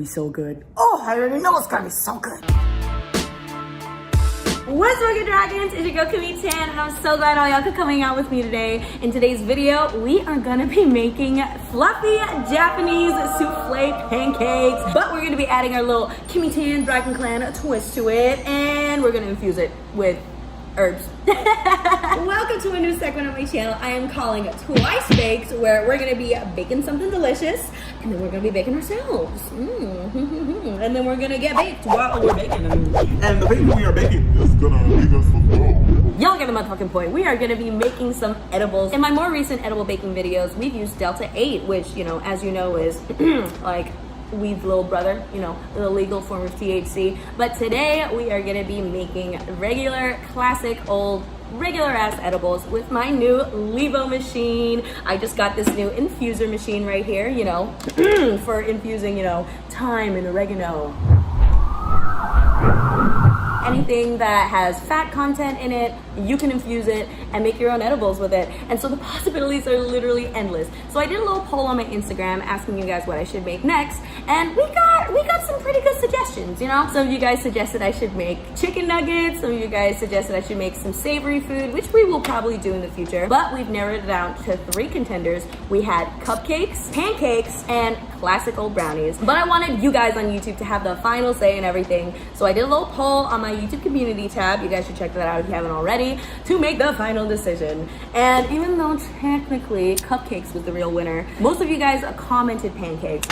be so good. Oh, I already know it's gonna be so good. What's up, good dragons? It's your girl Kimmy Tan, and I'm so glad all y'all could coming out with me today. In today's video, we are gonna be making fluffy Japanese souffle pancakes, but we're gonna be adding our little Kimmy Tan Dragon Clan twist to it, and we're gonna infuse it with herbs. Welcome to a new segment on my channel. I am calling Twice Baked, where we're gonna be baking something delicious, and then we're gonna be baking ourselves. And then we're gonna get baked while we're baking them. And the baking we are baking is gonna leave us with gold. Y'all get the motherfucking point. We are gonna be making some edibles. In my more recent edible baking videos, we've used Delta 8, which, you know, as you know, is like weed's little brother, you know, the legal form of THC. But today we are gonna be making regular, classic, old, regular ass edibles with my new LEVO machine. I just got this new infuser machine right here, you know, for infusing, you know, thyme and oregano. Anything that has fat content in it, you can infuse it and make your own edibles with it. And so the possibilities are literally endless. So I did a little poll on my Instagram asking you guys what I should make next, and we got some pretty good suggestions, you know? Some of you guys suggested I should make chicken nuggets, some of you guys suggested I should make some savory food, which we will probably do in the future, but we've narrowed it down to 3 contenders. We had cupcakes, pancakes, and classic old brownies. But I wanted you guys on YouTube to have the final say in everything, so I did a little poll on my YouTube community tab. You guys should check that out if you haven't already, to make the final decision. And even though technically cupcakes was the real winner, most of you guys commented pancakes.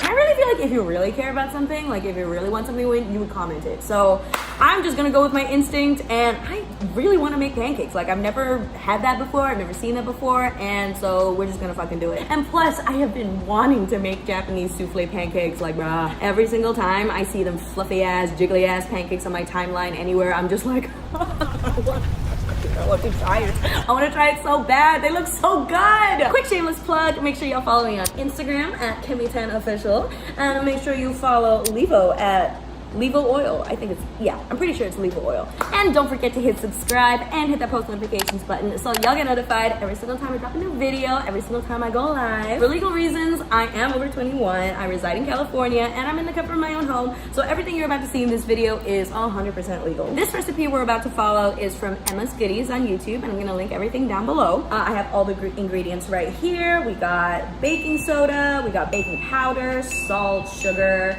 I really feel like if you really care about something, like if you really want something to win, you would comment it. So I'm just gonna go with my instinct, and I really want to make pancakes. Like, I've never had that before, I've never seen that before, and so we're just gonna fucking do it. And plus, I have been wanting to make Japanese souffle pancakes, like, bruh. Every single time I see them fluffy ass, jiggly ass pancakes on my timeline anywhere, I'm just like, I want to try it. I want to try it so bad. They look so good. Quick shameless plug. Make sure y'all follow me on Instagram at Kimmy10Official. And make sure you follow Levo at LEVO Oil. I think it's, yeah, I'm pretty sure it's LEVO Oil. And don't forget to hit subscribe and hit that post notifications button so y'all get notified every single time I drop a new video, every single time I go live. For legal reasons, I am over 21. I reside in California, and I'm in the comfort of my own home. So everything you're about to see in this video is 100% legal. This recipe we're about to follow is from Emma's Goodies on YouTube, and I'm gonna link everything down below. I have all the ingredients right here. We got baking soda, we got baking powder, salt, sugar,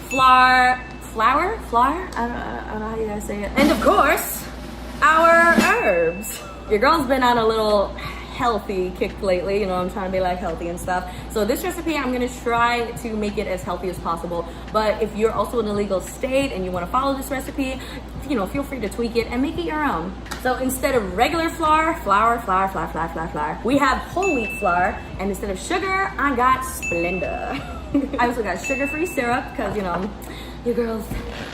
flour, I don't know how you guys say it. And of course, our herbs. Your girl's been on a little healthy kick lately, you know, I'm trying to be like healthy and stuff. So this recipe, I'm gonna try to make it as healthy as possible. But if you're also in a legal state and you wanna follow this recipe, you know, feel free to tweak it and make it your own. So instead of regular flour, we have whole wheat flour, and instead of sugar, I got Splenda. I also got sugar-free syrup, because, you know, your girls,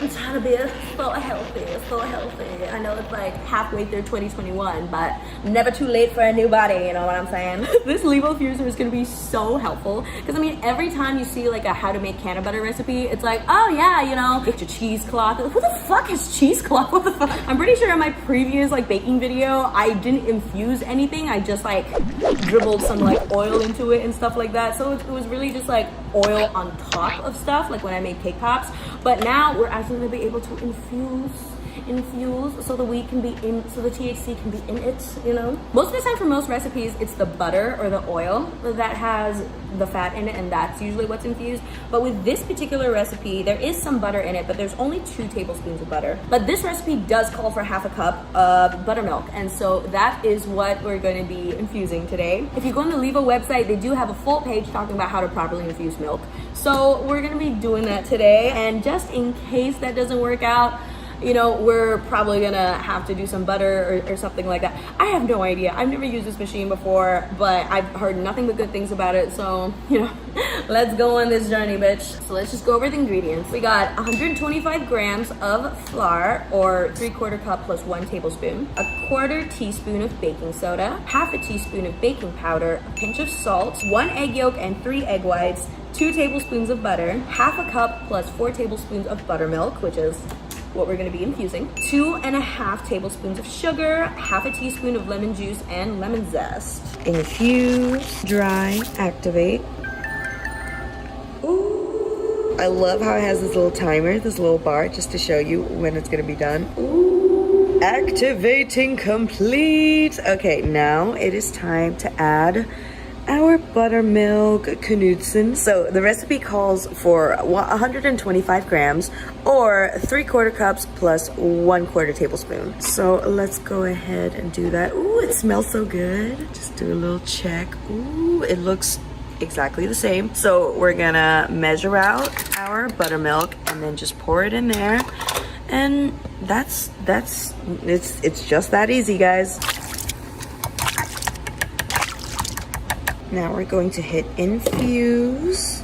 I'm trying to be so healthy. I know it's like halfway through 2021, but never too late for a new body, you know what I'm saying? This LEVO infuser is gonna be so helpful, because I mean, every time you see like a how to make canna butter recipe, it's like, oh yeah, you know, get your cheesecloth. Who the fuck has cheesecloth? What the fuck? I'm pretty sure in my previous like baking video, I didn't infuse anything. I just like dribbled some like oil into it and stuff like that. So it was really just like oil on top of stuff, like when I make cake pops. But now we're actually gonna be able to infuse so the wheat can be in, so the THC can be in it, you know? Most of the time for most recipes, it's the butter or the oil that has the fat in it, and that's usually what's infused. But with this particular recipe, there is some butter in it, but there's only 2 tablespoons of butter. But this recipe does call for half a cup of buttermilk, and so that is what we're going to be infusing today. If you go on the LEVO website, they do have a full page talking about how to properly infuse milk. So we're gonna be doing that today, and just in case that doesn't work out, you know, we're probably gonna have to do some butter or something like that. I have no idea. I've never used this machine before, but I've heard nothing but good things about it. So, you know, let's go on this journey, bitch. So let's just go over the ingredients. We got 125 grams of flour, or 3/4 cup plus 1 tablespoon, 1/4 teaspoon of baking soda, half a teaspoon of baking powder, a pinch of salt, 1 egg yolk and 3 egg whites, 2 tablespoons of butter, half a cup plus 4 tablespoons of buttermilk, which is what we're going to be infusing, 2.5 tablespoons of sugar, half a teaspoon of lemon juice and lemon zest. Infuse, dry, activate. Ooh. I love how it has this little timer, this little bar, just to show you when it's gonna be done. Ooh, activating complete. Okay, now it is time to add our buttermilk Knudsen. So the recipe calls for 125 grams or 3/4 cups plus 1/4 tablespoon. So let's go ahead and do that. Ooh, it smells so good. Just do a little check. Ooh, it looks exactly the same. So we're gonna measure out our buttermilk and then just pour it in there. And it's just that easy, guys. Now we're going to hit infuse.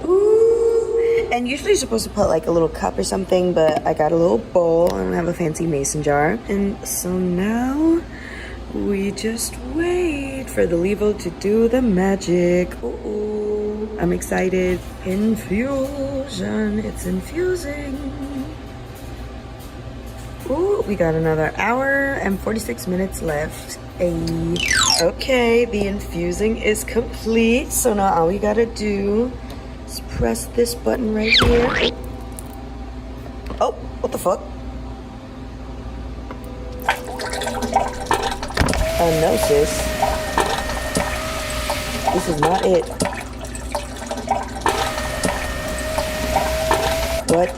Ooh. And usually you're supposed to put like a little cup or something, but I got a little bowl. I don't have a fancy mason jar. And so now we just wait for the LEVO to do the magic. Ooh, I'm excited. Infusion, it's infusing. Ooh, we got another hour and 46 minutes left. Okay, the infusing is complete. So now all we gotta do is press this button right here. Oh, what the fuck? Oh no, sis. This is not it. What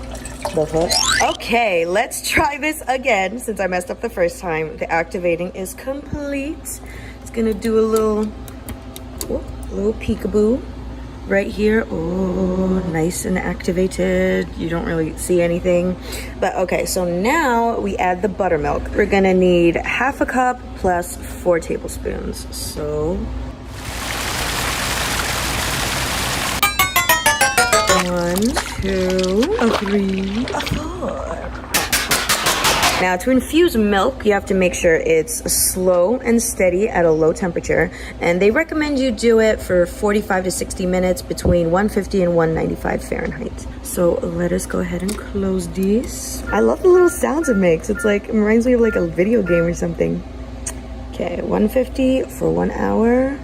the fuck? Okay, let's try this again since I messed up the first time. The activating is complete. It's gonna do a little peekaboo right here. Oh, nice and activated. You don't really see anything. But okay, so now we add the buttermilk. We're gonna need 1/2 cup plus 4 tablespoons. So 1, 2, 3, 4. Now to infuse milk, you have to make sure it's slow and steady at a low temperature. And they recommend you do it for 45 to 60 minutes between 150 and 195 Fahrenheit. So let us go ahead and close these. I love the little sounds it makes. It's like, it reminds me of like a video game or something. Okay, 150 for 1 hour.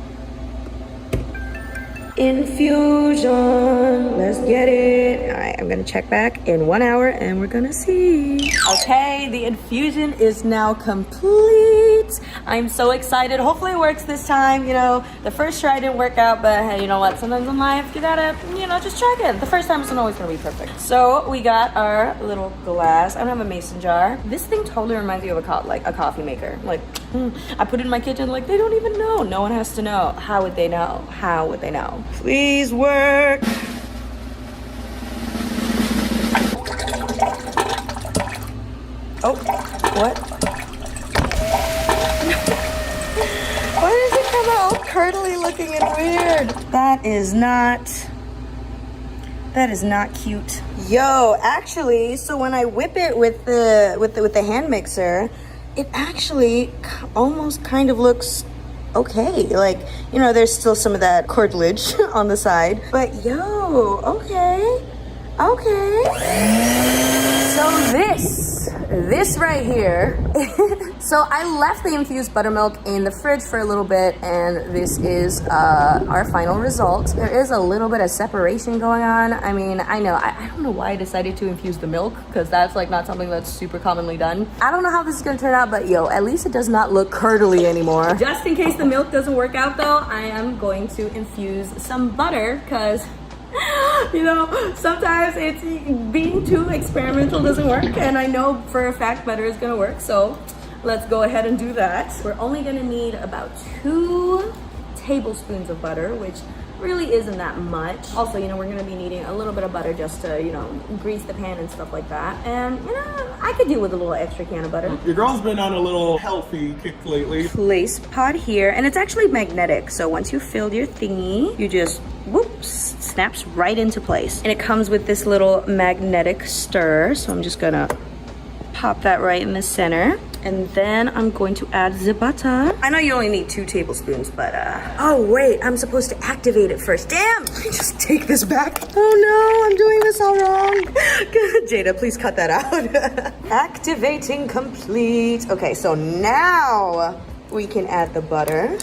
Infusion, let's get it. All right, I'm gonna check back in 1 hour and we're gonna see. Okay, the infusion is now complete. I'm so excited. Hopefully it works this time. You know, the first try didn't work out, but hey, you know what? Sometimes in life, you gotta, you know, just try again. The first time isn't always gonna be perfect. So we got our little glass. I don't have a mason jar. This thing totally reminds me of a coffee maker. Like, I put it in my kitchen, like they don't even know. No one has to know. How would they know? How would they know? Please work. Oh, what? Why does it come out curdly looking and weird? That is not cute. Yo, actually, so when I whip it with the hand mixer, it actually almost kind of looks okay. Like, you know, there's still some of that cartilage on the side, but yo, okay. So this right here. So I left the infused buttermilk in the fridge for a little bit, and this is our final result. There is a little bit of separation going on. I mean, I know, I don't know why I decided to infuse the milk, because that's like not something that's super commonly done. I don't know how this is gonna turn out, but yo, at least it does not look curdly anymore. Just in case the milk doesn't work out though, I am going to infuse some butter, because you know, sometimes it's being too experimental doesn't work, and I know for a fact butter is gonna work, so let's go ahead and do that. We're only gonna need about 2 tablespoons of butter, which really isn't that much. Also, you know, we're gonna be needing a little bit of butter just to, you know, grease the pan and stuff like that. And, you know, I could do with a little extra can of butter. Your girl's been on a little healthy kick lately. Place pot here, and it's actually magnetic. So once you filled your thingy, you just, whoops, snaps right into place. And it comes with this little magnetic stir. So I'm just gonna pop that right in the center. And then I'm going to add the butter. I know you only need 2 tablespoons, but oh wait, I'm supposed to activate it first. Damn, let me just take this back. Oh no, I'm doing this all wrong. Jada, please cut that out. Activating complete. Okay, so now we can add the butter.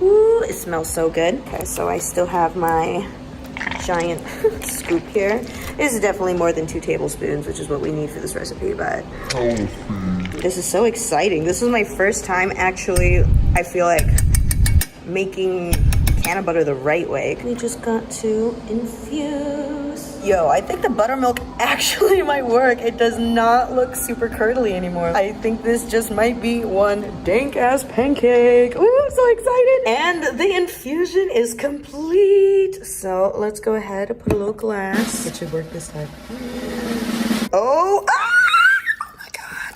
Ooh, it smells so good. Okay, so I still have my giant scoop here. This is definitely more than 2 tablespoons, which is what we need for this recipe, but this is so exciting. This is my first time actually, I feel like, making canna butter the right way. We just got to infuse. Yo, I think the buttermilk actually might work. It does not look super curdly anymore. I think this just might be one dank ass pancake. Ooh, I'm so excited. And the infusion is complete. So let's go ahead and put a little glass. It should work this time. Oh, oh my God.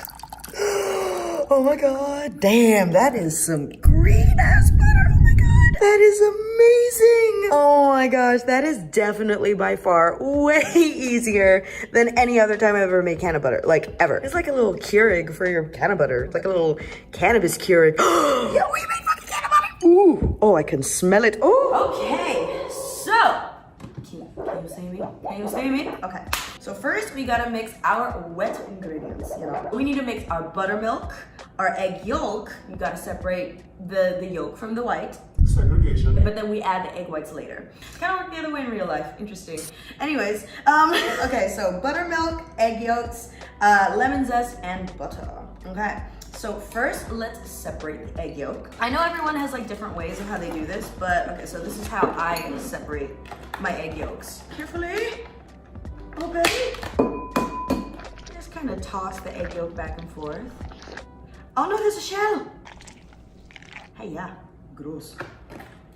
Oh my God. Damn, that is some green ass butter. Oh my God. That is amazing. Oh my gosh, that is definitely by far way easier than any other time I've ever made canna butter, like ever. It's like a little Keurig for your canna butter. It's like a little cannabis Keurig. Yo, we made fucking canna butter. Ooh, oh, I can smell it. Oh. Okay, so, can you see me? Can you see me? Okay, so first we gotta mix our wet ingredients, you know. We need to mix our buttermilk, our egg yolk. You gotta separate the yolk from the white. Segregation. But then we add the egg whites later. Kind of work the other way in real life. Interesting. Anyways, okay, so buttermilk, egg yolks, lemon zest, and butter. Okay, so first let's separate the egg yolk. I know everyone has like different ways of how they do this, but okay, so this is how I separate my egg yolks. Carefully. Okay. Just kind of toss the egg yolk back and forth. Oh no, there's a shell. Hey, yeah. Gross.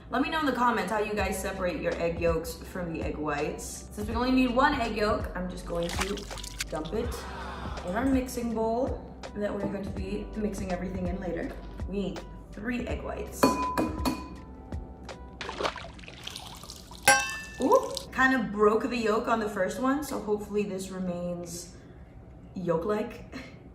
Let me know in the comments how you guys separate your egg yolks from the egg whites. Since we only need 1 egg yolk, I'm just going to dump it in our mixing bowl that we're going to be mixing everything in later. We need 3 egg whites. Ooh, kind of broke the yolk on the first one, so hopefully this remains yolk-like.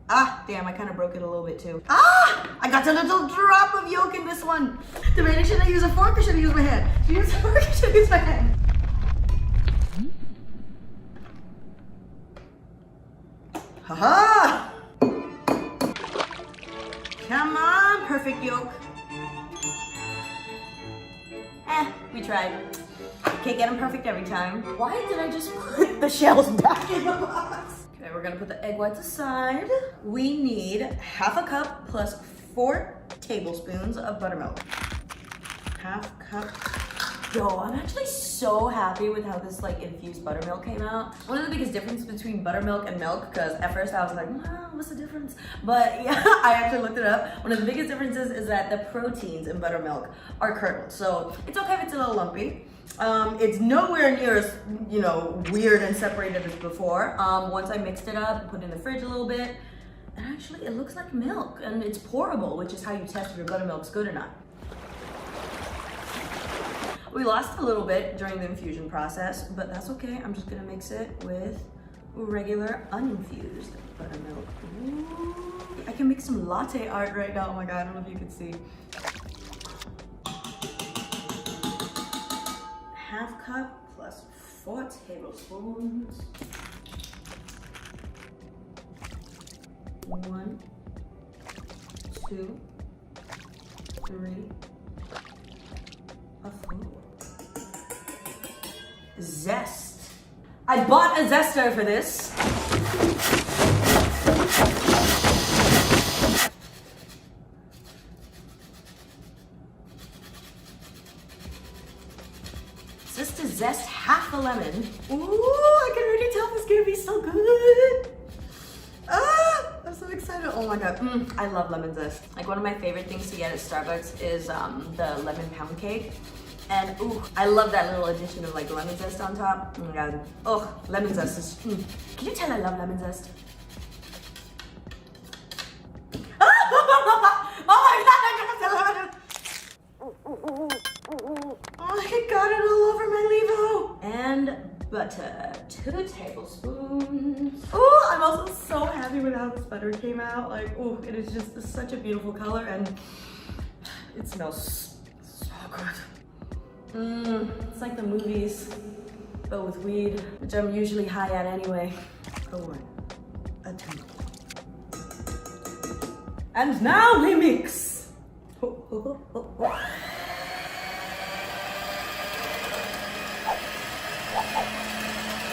Ah, damn, I kind of broke it a little bit too. Ah, I got a little drop of yolk in this one. Debating, should I use a fork or should I use my hand? Should I use a fork or should I use my hand? Haha! Come on, perfect yolk. We tried. Can't get them perfect every time. Why did I just put the shells back in the box? Okay, we're gonna put the egg whites aside. We need 1/2 cup plus 4 tablespoons of buttermilk. 1/2 cup. Yo, I'm actually so happy with how this like infused buttermilk came out. One of the biggest differences between buttermilk and milk, because at first I was like, wow, what's the difference? But yeah, I actually looked it up. One of the biggest differences is that the proteins in buttermilk are curdled. So it's okay if it's a little lumpy. It's nowhere near as, you know, weird and separated as before. Once I mixed it up, put it in the fridge a little bit, and actually it looks like milk and it's pourable, which is how you test if your buttermilk's good or not. We lost a little bit during the infusion process, but that's okay. I'm just gonna mix it with regular uninfused buttermilk. Ooh. I can make some latte art right now. Oh my God, I don't know if you can see. 1/2 cup plus 4 tablespoons. 1, 2, 3, 4. Zest. I bought a zester for this. Just to zest 1/2 a lemon. Ooh, I can already tell this is gonna be so good. Ah, I'm so excited. Oh my God, I love lemon zest. Like one of my favorite things to get at Starbucks is the lemon pound cake. And ooh, I love that little addition of like lemon zest on top. Oh my God, oh, lemon zest is, Can you tell I love lemon zest? Oh my God, I got the lemon. Oh, I got it all over my Levo. And butter, 2 tablespoons. Oh, I'm also so happy with how this butter came out. Like, oh, it is just such a beautiful color and it smells so good. It's like the movies, but with weed, which I'm usually high at anyway. A 1, a 2. And now we mix.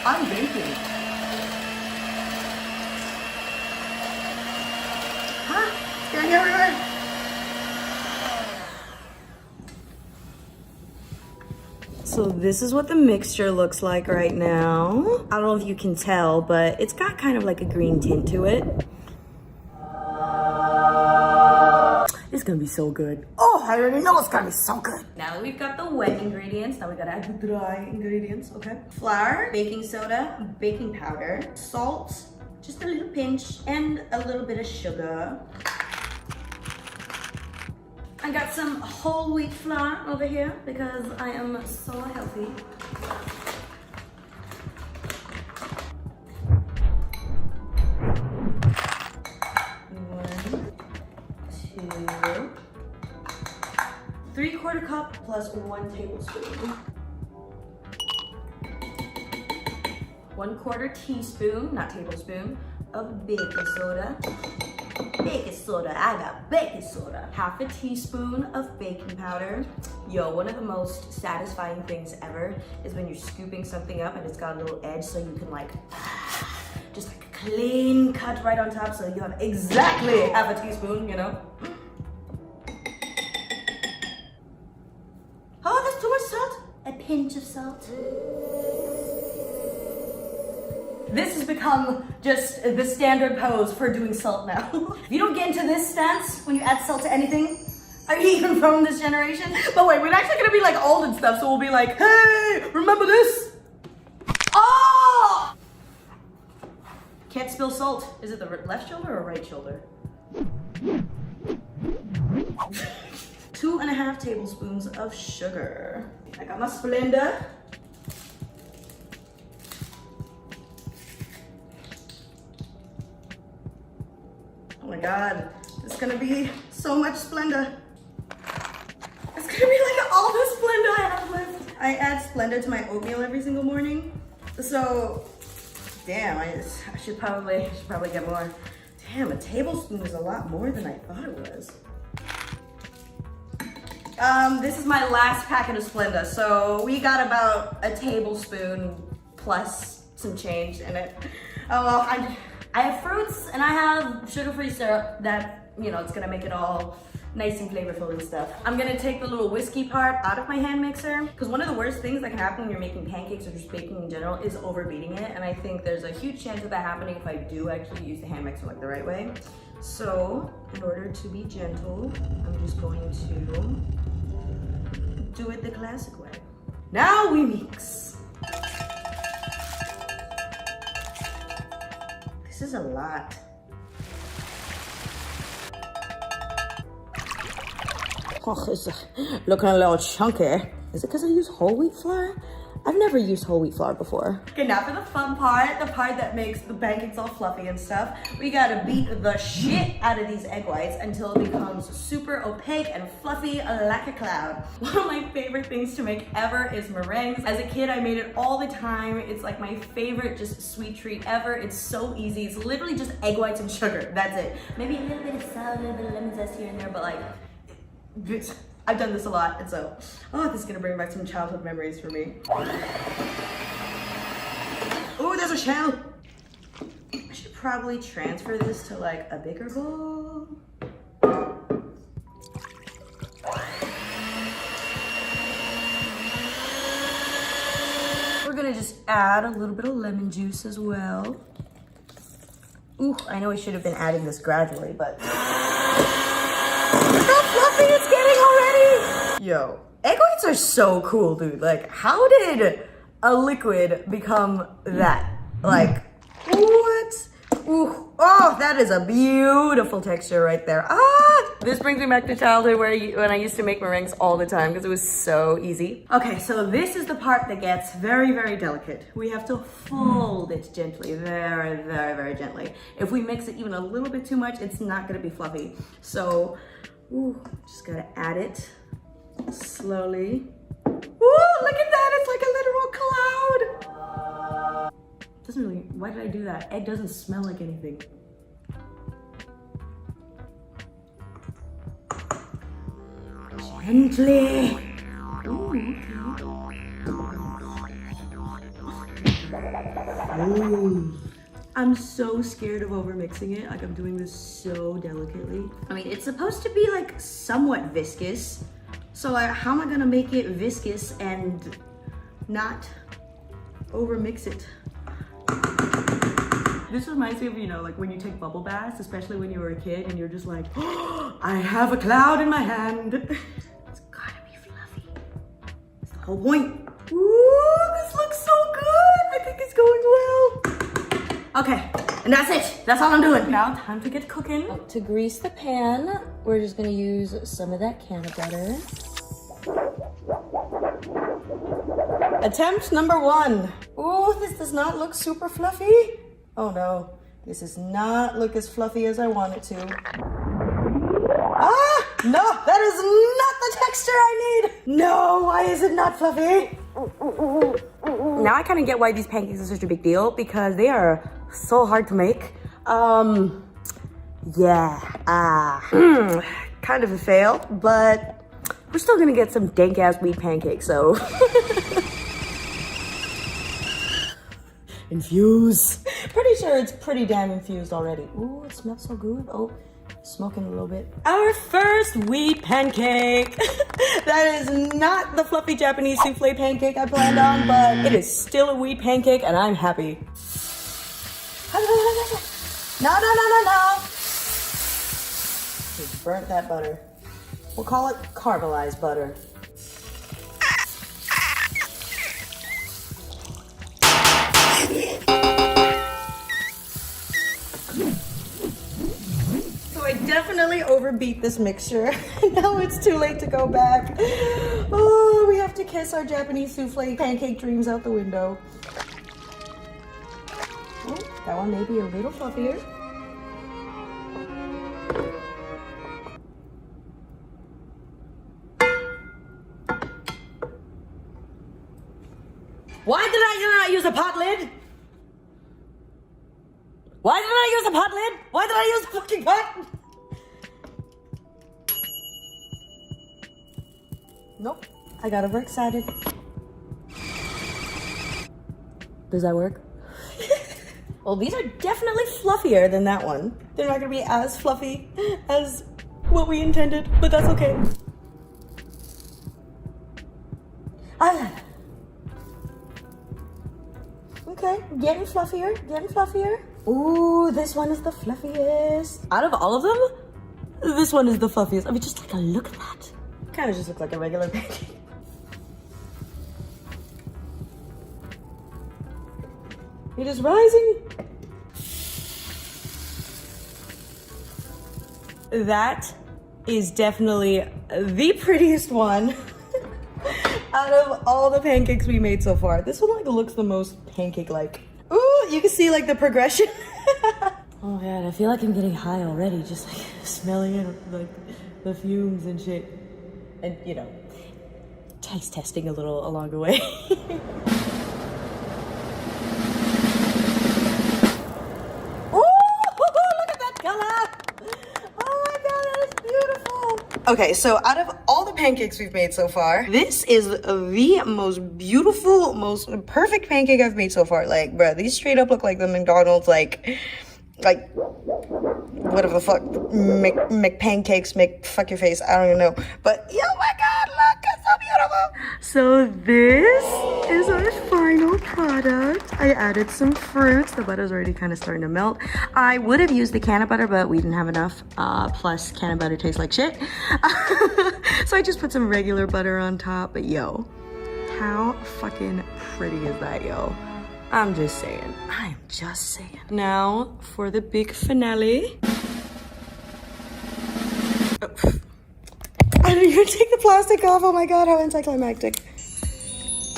I'm baking. Huh? It's getting everywhere. So this is what the mixture looks like right now. I don't know if you can tell, but it's got kind of like a green tint to it. It's gonna be so good. Oh, I already know it's gonna be so good. Now that we've got the wet ingredients, now we gotta add the dry ingredients, okay? Flour, baking soda, baking powder, salt, just a little pinch, and a little bit of sugar. I got some whole wheat flour over here because I am so healthy. One, two, 3/4 cup plus 1 tablespoon. 1/4 teaspoon, not tablespoon, of baking soda. Baking soda, I got baking soda. 1/2 teaspoon of baking powder. Yo, one of the most satisfying things ever is when you're scooping something up and it's got a little edge so you can like, just like a clean cut right on top so you have exactly 1/2 teaspoon, you know? Oh, that's too much salt. A pinch of salt. This has become just the standard pose for doing salt now. If you don't get into this stance when you add salt to anything, are you even from this generation? But wait, we're actually gonna be like old and stuff, so we'll be like, hey, remember this? Oh! Can't spill salt. Is it the left shoulder or right shoulder? 2.5 tablespoons of sugar. I got my Splenda. Oh my God, it's gonna be so much Splenda. It's gonna be like all the Splenda I have left. I add Splenda to my oatmeal every single morning. So, damn, I should probably get more. Damn, a tablespoon is a lot more than I thought it was. This is my last packet of Splenda. So we got about a tablespoon plus some change in it. Oh well, I have fruits and I have sugar-free syrup that, you know, it's gonna make it all nice and flavorful and stuff. I'm gonna take the little whiskey part out of my hand mixer because one of the worst things that can happen when you're making pancakes or just baking in general is overbeating it. And I think there's a huge chance of that happening if I do actually use the hand mixer like the right way. So in order to be gentle, I'm just going to do it the classic way. Now we mix. This is a lot. Oh, it's looking a little chunky. Is it because I use whole wheat flour? I've never used whole wheat flour before. Okay, now for the fun part, the part that makes the pancakes all fluffy and stuff. We gotta beat the shit out of these egg whites until it becomes super opaque and fluffy like a cloud. One of my favorite things to make ever is meringues. As a kid, I made it all the time. It's like my favorite just sweet treat ever. It's so easy. It's literally just egg whites and sugar. That's it. Maybe a little bit of salt, a little bit of lemon zest here and there, but like, I've done this a lot, and so, oh, this is gonna bring back some childhood memories for me. Oh, there's a shell. I should probably transfer this to like a bigger bowl. We're gonna just add a little bit of lemon juice as well. Ooh, I know I should have been adding this gradually, but look how fluffy it's getting already! Yo, egg whites are so cool, dude. Like, how did a liquid become that? Like, what? Ooh, oh, that is a beautiful texture right there. Ah! This brings me back to childhood when I used to make meringues all the time because it was so easy. Okay, so this is the part that gets very, very delicate. We have to fold it gently, very, very, very gently. If we mix it even a little bit too much, it's not gonna be fluffy. So, ooh, just gotta add it slowly. Ooh, look at that, it's like a literal cloud. Doesn't really, why did I do that? Egg doesn't smell like anything. Gently. Ooh, okay. Ooh. I'm so scared of overmixing it. Like I'm doing this so delicately. I mean, it's supposed to be like somewhat viscous. So like, how am I gonna make it viscous and not overmix it? This reminds me of, you know, like when you take bubble baths, especially when you were a kid and you're just like, oh, I have a cloud in my hand. It's gotta be fluffy. That's the whole point. Ooh, this looks so good. I think it's going well. Okay, and that's it. That's all I'm doing. Now time to get cooking. To grease the pan, we're just gonna use some of that can of butter. Attempt number 1. Ooh, this does not look super fluffy. Oh no, this does not look as fluffy as I want it to. Ah, no, that is not the texture I need. No, why is it not fluffy? Now I kind of get why these pancakes are such a big deal, because they are so hard to make. Kind of a fail, but we're still gonna get some dank ass wheat pancakes, so. Infuse. Pretty sure it's pretty damn infused already. Ooh, it smells so good. Oh, smoking a little bit. Our first wheat pancake. That is not the fluffy Japanese souffle pancake I planned on, but it is still a wheat pancake and I'm happy. No. Just burnt that butter. We'll call it caramelized butter. So I definitely overbeat this mixture. Now it's too late to go back. Oh, we have to kiss our Japanese souffle pancake dreams out the window. Oh, that one may be a little fluffier. Why did I not use a pot lid? Why did I use a pot lid? Why did I use a fucking pot? Nope, I got overexcited. Does that work? Well, these are definitely fluffier than that one. They're not gonna be as fluffy as what we intended, but that's okay. Okay, getting fluffier. Ooh, this one is the fluffiest. Out of all of them, this one is the fluffiest. I mean, just like a look at that. Kind of just looks like a regular pancake. It is rising. That is definitely the prettiest one out of all the pancakes we made so far. This one like looks the most pancake-like. Ooh, you can see like the progression. Oh god, I feel like I'm getting high already, just like smelling it, like the fumes and shit. And you know, taste testing a little along the way. Okay, so out of all the pancakes we've made so far, this is the most beautiful, most perfect pancake I've made so far. Like, bruh, these straight up look like the McDonald's, like, whatever the fuck, McPancakes, fuck your face, I don't even know. But, oh my god, look, it's so beautiful. So this is our final product. I added some fruits. The butter's already kind of starting to melt. I would have used the can of butter, but we didn't have enough. Plus, can of butter tastes like shit. So I just put some regular butter on top. But yo, how fucking pretty is that, yo? I'm just saying. I'm just saying. Now for the big finale. Oh. I didn't even take the plastic off. Oh my god, how anticlimactic.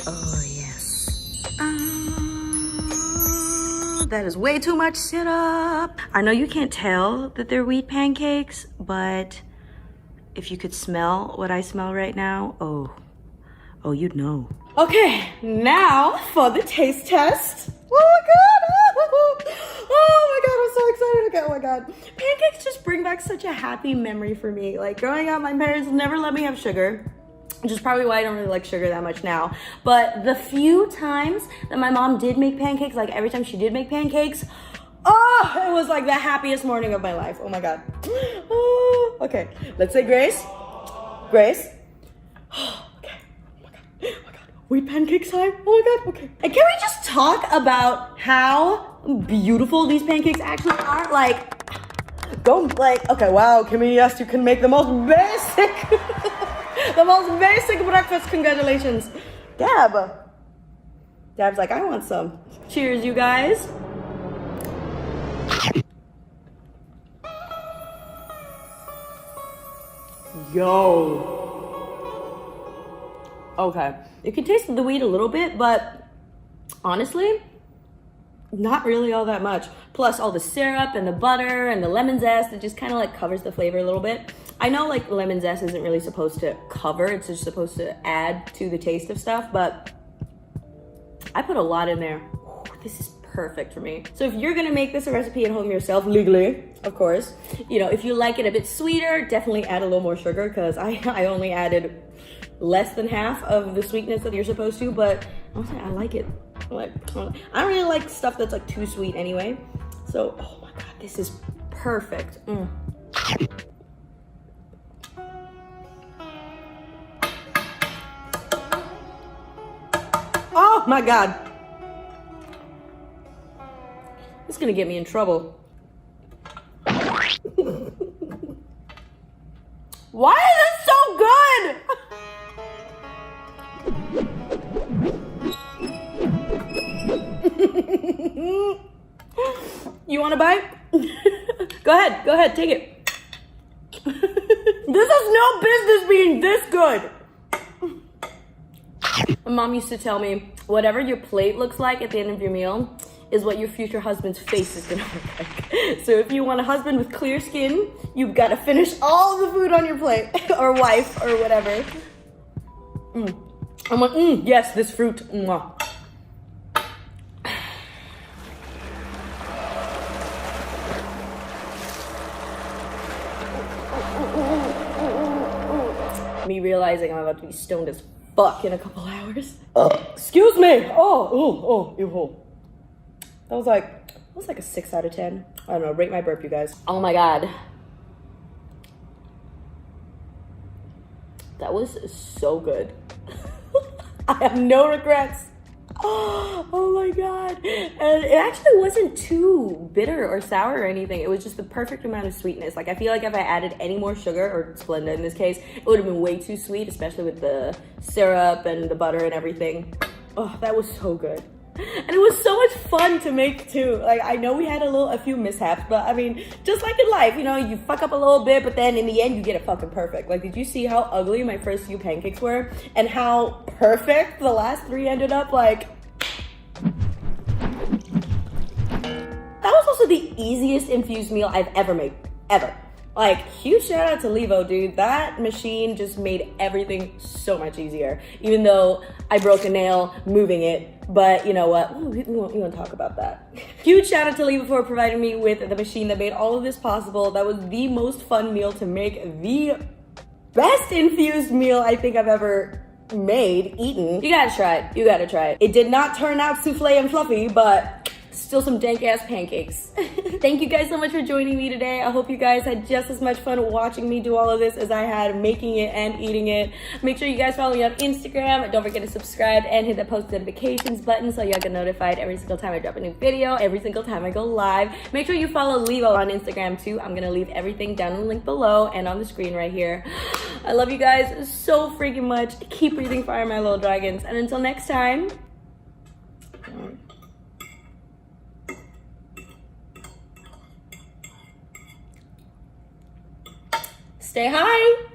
Oh yes. That is way too much syrup. I know you can't tell that they're wheat pancakes, but if you could smell what I smell right now, oh, you'd know. Okay, now for the taste test. Oh my god! Oh my god, I'm so excited. Okay, oh my god. Pancakes just bring back such a happy memory for me. Like growing up, my parents never let me have sugar. which is probably why I don't really like sugar that much now. But the few times that my mom did make pancakes, like every time she did make pancakes, oh, it was like the happiest morning of my life. Oh my God. Oh, okay, let's say grace. Grace. Okay. Oh my God. Oh my God. Wheat pancakes time. Oh my God. Okay. And can we just talk about how beautiful these pancakes actually are? Like, okay, wow, Kimmy, yes, you can make the most basic, the most basic breakfast. Congratulations. Dab's like, I want some. Cheers, you guys. Yo. Okay, you can taste the wheat a little bit, but honestly, not really all that much. Plus all the syrup and the butter and the lemon zest, it just kind of like covers the flavor a little bit. I know like lemon zest isn't really supposed to cover, it's just supposed to add to the taste of stuff, but I put a lot in there. Ooh, this is perfect for me. So if you're gonna make this a recipe at home yourself, legally, of course, you know, if you like it a bit sweeter, definitely add a little more sugar, because I only added less than half of the sweetness that you're supposed to, but honestly, I like it. Like, I don't really like stuff that's like too sweet anyway. So, oh my God, this is perfect. Oh my God. This is gonna get me in trouble. Why is this so good? You want a bite? Go ahead, take it. This has no business being this good. My mom used to tell me, whatever your plate looks like at the end of your meal is what your future husband's face is gonna look like. So if you want a husband with clear skin, you've got to finish all the food on your plate, or wife, or whatever. I'm like, yes, this fruit. Mwah. Me realizing I'm about to be stoned as fuck in a couple hours. Excuse me. Oh. That was like a 6 out of 10. I don't know, rate my burp, you guys. Oh my God. That was so good. I have no regrets. Oh my God. And it actually wasn't too bitter or sour or anything. It was just the perfect amount of sweetness. Like, I feel like if I added any more sugar, or Splenda in this case, it would have been way too sweet, especially with the syrup and the butter and everything. Oh, that was so good. And it was so much fun to make too. Like, I know we had a few mishaps, but I mean, just like in life, you know, you fuck up a little bit, but then in the end you get it fucking perfect. Like, did you see how ugly my first few pancakes were and how perfect the last 3 ended up? Like, that was also the easiest infused meal I've ever made, ever. Like, huge shout out to LEVO, dude. That machine just made everything so much easier, even though I broke a nail moving it. But you know what? Ooh, we won't talk about that. Huge shout out to LEVO for providing me with the machine that made all of this possible. That was the most fun meal to make, the best infused meal I think I've ever eaten. You gotta try it. You gotta try it. It did not turn out souffle and fluffy, but still some dank ass pancakes. Thank you guys so much for joining me today. I hope you guys had just as much fun watching me do all of this as I had making it and eating it. Make sure you guys follow me on Instagram. Don't forget to subscribe and hit the post notifications button so y'all get notified every single time I drop a new video, every single time I go live. Make sure you follow LEVO on Instagram too. I'm gonna leave everything down in the link below and on the screen right here. I love you guys so freaking much. Keep breathing fire, my little dragons. And until next time, stay high.